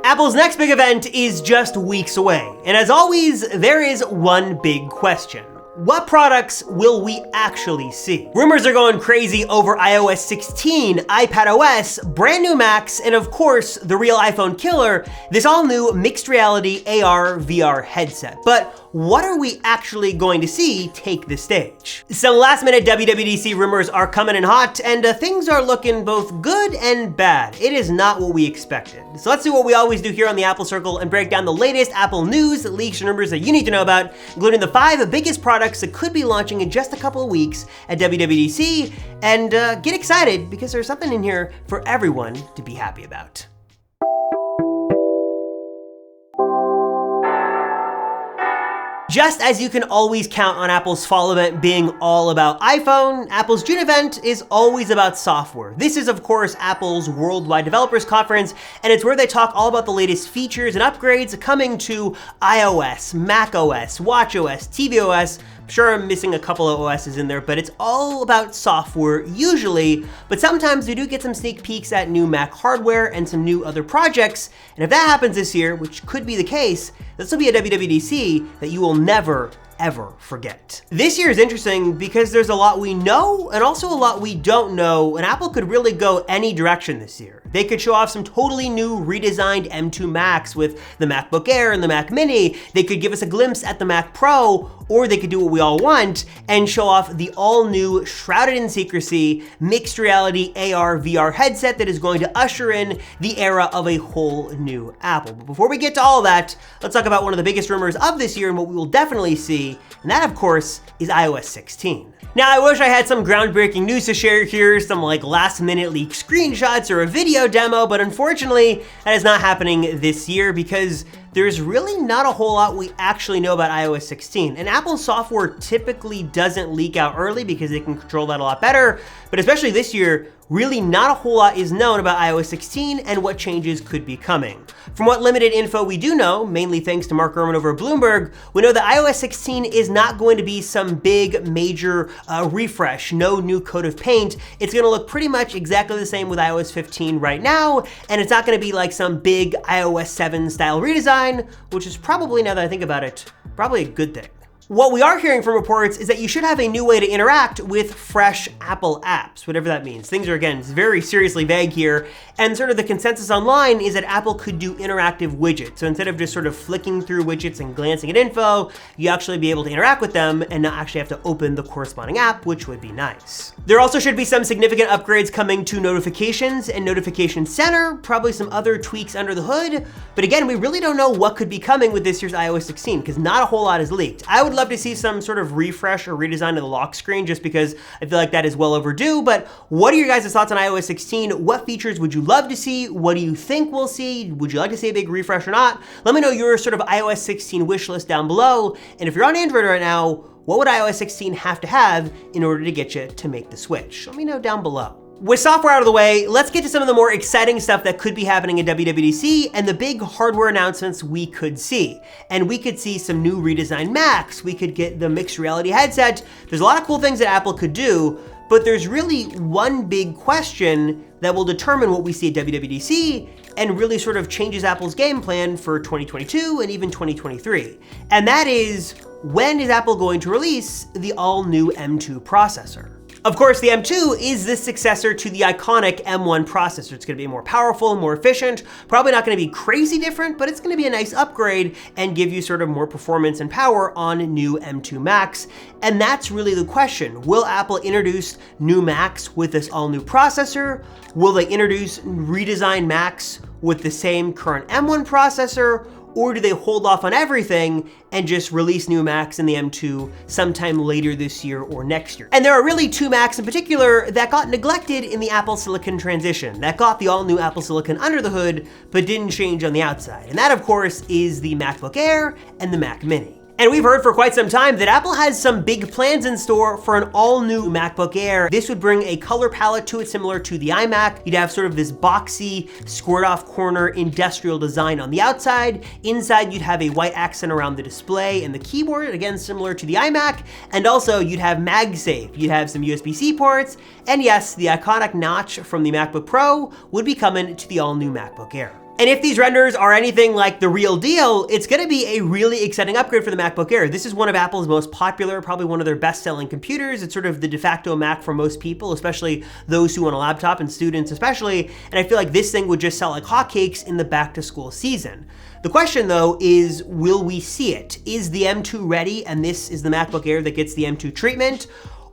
Apple's next big event is just weeks away, and as always, there is one big question. What products will we actually see? Rumors are going crazy over iOS 16, iPadOS, brand new Macs, and of course, the real iPhone killer, this all new mixed reality AR VR headset. But what are we actually going to see take the stage? Some last minute WWDC rumors are coming in hot, and things are looking both good and bad. It is not what we expected. So let's do what we always do here on the Apple Circle and break down the latest Apple news, leaks, and rumors that you need to know about, including the 5 biggest products that could be launching in just a couple of weeks at WWDC, and get excited because there's something in here for everyone to be happy about. Just as you can always count on Apple's fall event being all about iPhone, Apple's June event is always about software. This is, of course, Apple's Worldwide Developers Conference, and it's where they talk all about the latest features and upgrades coming to iOS, macOS, watchOS, tvOS. I'm sure I'm missing a couple of OSs in there, but it's all about software usually, but sometimes we do get some sneak peeks at new Mac hardware and some new other projects, and if that happens this year, which could be the case, this will be a WWDC that you will never, ever forget. This year is interesting because there's a lot we know and also a lot we don't know, and Apple could really go any direction this year. They could show off some totally new redesigned M2 Macs with the MacBook Air and the Mac Mini. They could give us a glimpse at the Mac Pro, or they could do what we all want and show off the all-new, shrouded in secrecy, mixed reality AR VR headset that is going to usher in the era of a whole new Apple. But before we get to all that, let's talk about one of the biggest rumors of this year and what we will definitely see, and that, of course, is iOS 16. Now, I wish I had some groundbreaking news to share here, some like last-minute leaked screenshots or a video demo, but unfortunately, that is not happening this year because there's really not a whole lot we actually know about iOS 16. And Apple software typically doesn't leak out early because they can control that a lot better, but especially this year, really not a whole lot is known about iOS 16 and what changes could be coming. From what limited info we do know, mainly thanks to Mark Gurman over at Bloomberg, we know that iOS 16 is not going to be some big major refresh, no new coat of paint. It's gonna look pretty much exactly the same with iOS 15 right now, and it's not gonna be like some big iOS 7 style redesign, which is probably, now that I think about it, probably a good thing. What we are hearing from reports is that you should have a new way to interact with fresh Apple apps, whatever that means. Things are, again, very seriously vague here, and sort of the consensus online is that Apple could do interactive widgets. So instead of just sort of flicking through widgets and glancing at info, you actually be able to interact with them and not actually have to open the corresponding app, which would be nice. There also should be some significant upgrades coming to notifications and Notification Center, probably some other tweaks under the hood, but again, we really don't know what could be coming with this year's iOS 16 because not a whole lot is leaked. I would love to see some sort of refresh or redesign of the lock screen just because I feel like that is well overdue, but what are your guys' thoughts on iOS 16? What features would you love to see? What do you think we'll see? Would you like to see a big refresh or not? Let me know your sort of iOS 16 wish list down below, and if you're on Android right now, what would iOS 16 have to have in order to get you to make the switch? Let me know down below. With software out of the way, let's get to some of the more exciting stuff that could be happening at WWDC and the big hardware announcements we could see. And we could see some new redesigned Macs, we could get the mixed reality headset. There's a lot of cool things that Apple could do, but there's really one big question that will determine what we see at WWDC and really sort of changes Apple's game plan for 2022 and even 2023. And that is, when is Apple going to release the all-new M2 processor? Of course, the M2 is the successor to the iconic M1 processor. It's gonna be more powerful, more efficient, probably not gonna be crazy different, but it's gonna be a nice upgrade and give you sort of more performance and power on new M2 Macs. And that's really the question. Will Apple introduce new Macs with this all new processor? Will they introduce redesigned Macs with the same current M1 processor? Or do they hold off on everything and just release new Macs in the M2 sometime later this year or next year? And there are really 2 Macs in particular that got neglected in the Apple Silicon transition, that got the all-new Apple Silicon under the hood, but didn't change on the outside. And that, of course, is the MacBook Air and the Mac Mini. And we've heard for quite some time that Apple has some big plans in store for an all-new MacBook Air. This would bring a color palette to it similar to the iMac. You'd have sort of this boxy, squared-off corner industrial design on the outside. Inside, you'd have a white accent around the display and the keyboard, again, similar to the iMac. And also, you'd have MagSafe. You'd have some USB-C ports. And yes, the iconic notch from the MacBook Pro would be coming to the all-new MacBook Air. And if these renders are anything like the real deal, it's gonna be a really exciting upgrade for the MacBook Air. This is one of Apple's most popular, probably one of their best-selling computers. It's sort of the de facto Mac for most people, especially those who own a laptop and students especially. And I feel like this thing would just sell like hotcakes in the back-to-school season. The question though is, will we see it? Is the M2 ready and this is the MacBook Air that gets the M2 treatment?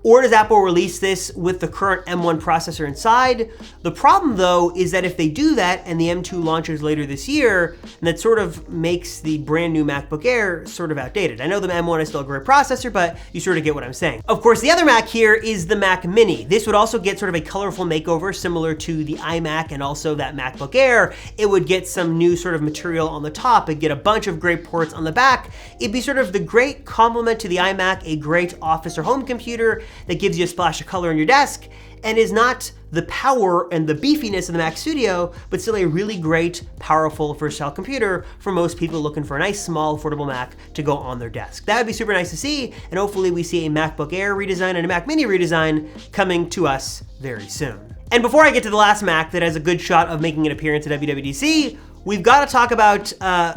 Or does Apple release this with the current M1 processor inside? The problem though is that if they do that and the M2 launches later this year, that sort of makes the brand new MacBook Air sort of outdated. I know the M1 is still a great processor, but you sort of get what I'm saying. Of course, the other Mac here is the Mac Mini. This would also get sort of a colorful makeover similar to the iMac and also that MacBook Air. It would get some new sort of material on the top. It'd get a bunch of great ports on the back. It'd be sort of the great complement to the iMac, a great office or home computer that gives you a splash of color on your desk and is not the power and the beefiness of the Mac Studio, but still a really great, powerful, versatile computer for most people looking for a nice, small, affordable Mac to go on their desk. That would be super nice to see, and hopefully we see a MacBook Air redesign and a Mac Mini redesign coming to us very soon. And before I get to the last Mac that has a good shot of making an appearance at WWDC, we've got to talk about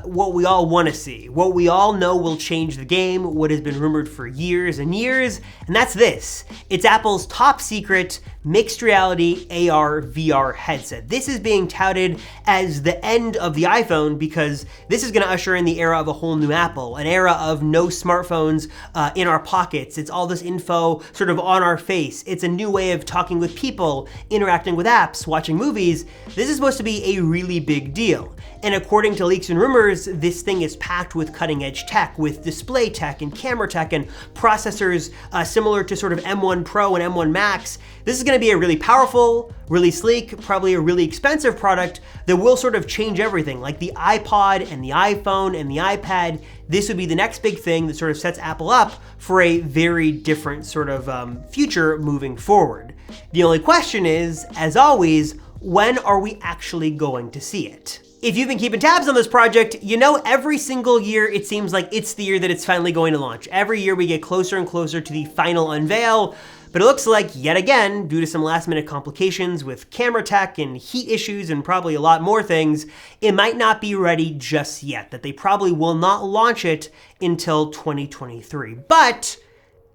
what we all want to see, what we all know will change the game, what has been rumored for years and years, and that's this. It's Apple's top secret mixed reality AR VR headset. This is being touted as the end of the iPhone because this is going to usher in the era of a whole new Apple, an era of no smartphones in our pockets. It's all this info sort of on our face. It's a new way of talking with people, interacting with apps, watching movies. This is supposed to be a really big deal. And according to leaks and rumors, this thing is packed with cutting edge tech, with display tech and camera tech and processors similar to sort of M1 Pro and M1 Max. This is going to be a really powerful, really sleek, probably a really expensive product that will sort of change everything. Like the iPod and the iPhone and the iPad, this would be the next big thing that sort of sets Apple up for a very different sort of future moving forward. The only question is, as always, when are we actually going to see it? If you've been keeping tabs on this project, you know every single year it seems like it's the year that it's finally going to launch. Every year we get closer and closer to the final unveil, but it looks like yet again, due to some last minute complications with camera tech and heat issues and probably a lot more things, it might not be ready just yet, that they probably will not launch it until 2023. But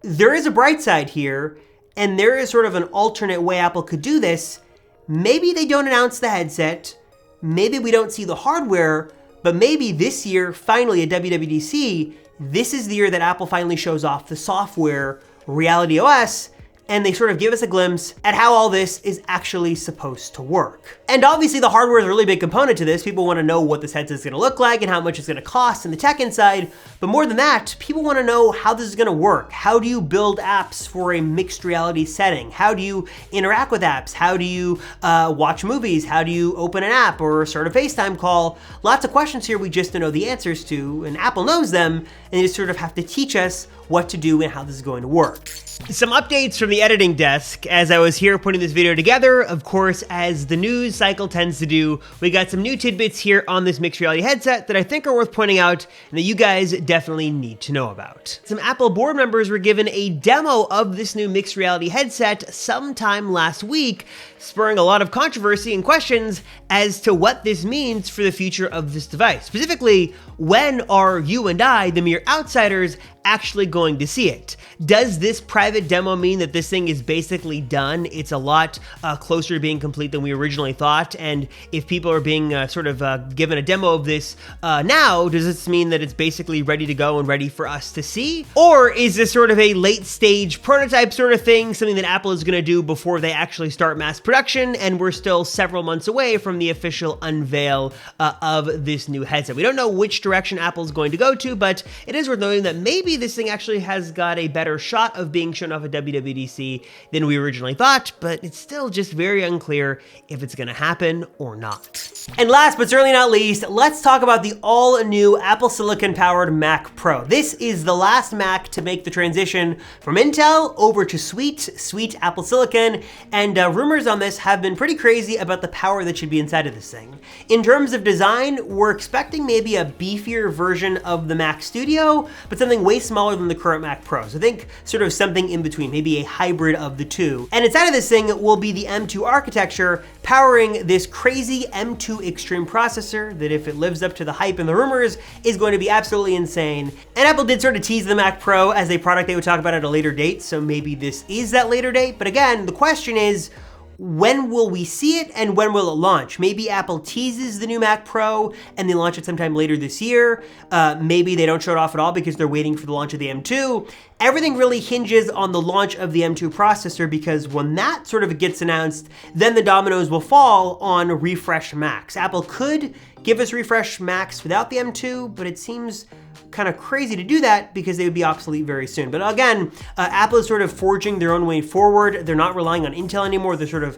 there is a bright side here, and there is sort of an alternate way Apple could do this. Maybe they don't announce the headset, maybe we don't see the hardware, but maybe this year, finally at WWDC, this is the year that Apple finally shows off the software, WWDC, and they sort of give us a glimpse at how all this is actually supposed to work. And obviously the hardware is a really big component to this. People want to know what this headset is going to look like and how much it's going to cost and the tech inside. But more than that, people want to know how this is going to work. How do you build apps for a mixed reality setting? How do you interact with apps? How do you watch movies? How do you open an app or start a FaceTime call? Lots of questions here we just don't know the answers to, and Apple knows them, and they just sort of have to teach us what to do and how this is going to work. Some updates from the editing desk as I was here putting this video together. Of course, as the news cycle tends to do, we got some new tidbits here on this mixed reality headset that I think are worth pointing out and that you guys definitely need to know about. Some Apple board members were given a demo of this new mixed reality headset sometime last week, spurring a lot of controversy and questions as to what this means for the future of this device. Specifically, when are you and I, the mere outsiders, actually going to see it? Does this private demo mean that this thing is basically done? It's a lot closer to being complete than we originally thought, and if people are being given a demo of this now, does this mean that it's basically ready to go and ready for us to see? Or is this sort of a late stage prototype sort of thing, something that Apple is going to do before they actually start mass production, and we're still several months away from the official unveil of this new headset? We don't know which direction Apple's going to go to, but it is worth noting that maybe this thing actually has got a better shot of being shown off at WWDC than we originally thought, but it's still just very unclear if it's gonna happen or not. And last but certainly not least, let's talk about the all-new Apple Silicon-powered Mac Pro. This is the last Mac to make the transition from Intel over to sweet Apple Silicon, and rumors on this have been pretty crazy about the power that should be inside of this thing. In terms of design, we're expecting maybe a beefier version of the Mac Studio, but something way way smaller than the current Mac Pro. So think sort of something in between, maybe a hybrid of the two. And inside of this thing will be the M2 architecture powering this crazy M2 Extreme processor that, if it lives up to the hype and the rumors, is going to be absolutely insane. And Apple did sort of tease the Mac Pro as a product they would talk about at a later date, so maybe this is that later date. But again, the question is, when will we see it and when will it launch? Maybe Apple teases the new Mac Pro and they launch it sometime later this year. Maybe they don't show it off at all because they're waiting for the launch of the M2. Everything really hinges on the launch of the M2 processor, because when that sort of gets announced, then the dominoes will fall on refresh Macs. Apple could give us refresh Macs without the M2, but it seems kind of crazy to do that because they would be obsolete very soon. But again, Apple is sort of forging their own way forward. They're not relying on Intel anymore. They're sort of,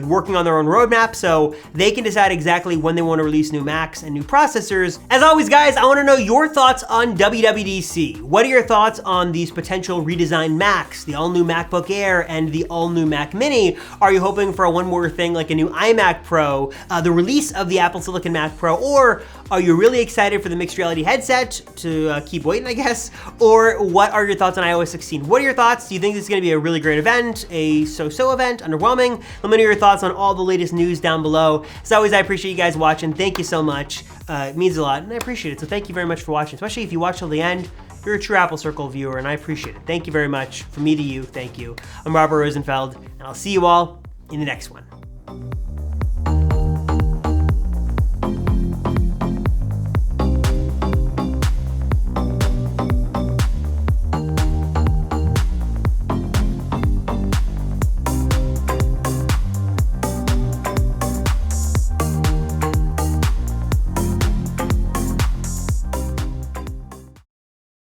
working on their own roadmap, so they can decide exactly when they want to release new Macs and new processors. As always, guys, I want to know your thoughts on WWDC. What are your thoughts on these potential redesigned Macs, the all-new MacBook Air and the all-new Mac Mini? Are you hoping for one more thing like a new iMac Pro, the release of the Apple Silicon Mac Pro, or are you really excited for the mixed reality headset to keep waiting, I guess? Or what are your thoughts on iOS 16? What are your thoughts? Do you think this is going to be a really great event, a so-so event, underwhelming? Let me know your thoughts on all the latest news down below. As always, I appreciate you guys watching. Thank you so much. It means a lot, and I appreciate it. So thank you very much for watching, especially if you watch till the end. You're a true Apple Circle viewer, and I appreciate it. Thank you very much. From me to you, thank you. I'm Robert Rosenfeld, and I'll see you all in the next one.